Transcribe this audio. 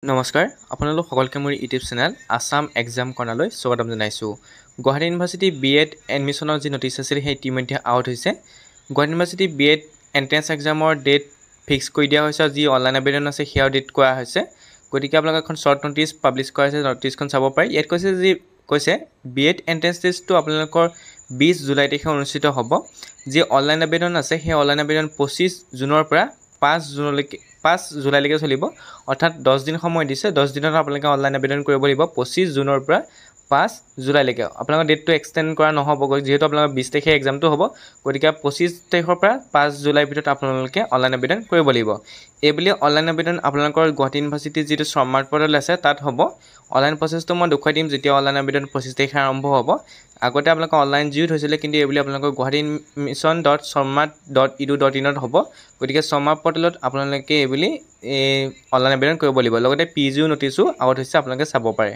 নমস্কাৰ আপোনালোক সকলকে মোৰ ইউটিউব চেনেল আসাম এক্সাম কৰ্ণাৰলৈ স্বাগতম জনাইছোঁ। গুৱাহাটী ইউনিভাৰ্চিটি বিএড এডমিশ্যনৰ যি নটিচ আছিল সেই ইতিমধ্যে আউট হৈছে। গুৱাহাটী ইউনিভাৰ্চিটি বিএড এণ্ট্ৰেন্স এক্সামৰ ডেট ফিক্স কৰি দিয়া হৈছে, যি অনলাইন আবেদন আছে সেয়াও ডেট কৰা হৈছে। গতিকে আপোনালোকে এখন শ্বৰ্ট নটিচ পাব্লিছ কৰা হৈছে, নটিচখন চাব পাৰে। ইয়াত কৈছে বিএড এণ্ট্ৰেন্স টেষ্টটো আপোনালোকৰ 20 জুলাই তাৰিখে অনুষ্ঠিত হ'ব। যি অনলাইন আবেদন আছে সেই অনলাইন আবেদন 25 জুনৰ পৰা 5 জুলাইলৈকে চলিব, অৰ্থাৎ 10 দিন সময় দিছে। 10 দিনত আপোনালোকে অনলাইন আবেদন কৰিব লাগিব 25 জুনৰ পৰা 5 জুলাইলৈকে। আপোনালোকৰ ডেটটো এক্সটেণ্ড কৰা নহ'বগৈ, যিহেতু আপোনালোকৰ 20 তাৰিখে এক্সামটো হ'ব। গতিকে 25 তাৰিখৰ পৰা 5 জুলাইৰ ভিতৰত আপোনালোকে অনলাইন আবেদন কৰিব লাগিব। এইবুলি অনলাইন আবেদন আপোনালোকৰ গুৱাহাটী ইউনিভাৰ্চিটিৰ যিটো স্মাৰ্ট পৰ্টেল আছে তাত হ'ব। অনলাইন প্ৰচেছটো মই দেখুৱাই দিম যেতিয়া অনলাইন আবেদন 25 তাৰিখে আৰম্ভ হ'ব। আগতে আপোনালোকৰ অনলাইন জিঅ'ত হৈছিলে, কিন্তু এইবুলি আপোনালোকৰ guwahatiadmission.smart.edu.in হ'ব। গতিকে স্মাৰ্ট পৰ্টেলত আপোনালোকে এইবুলি অনলাইন আবেদন কৰিব লাগিব। লগতে PGও নটিচো আউট হৈছে, আপোনালোকে চাব পাৰে।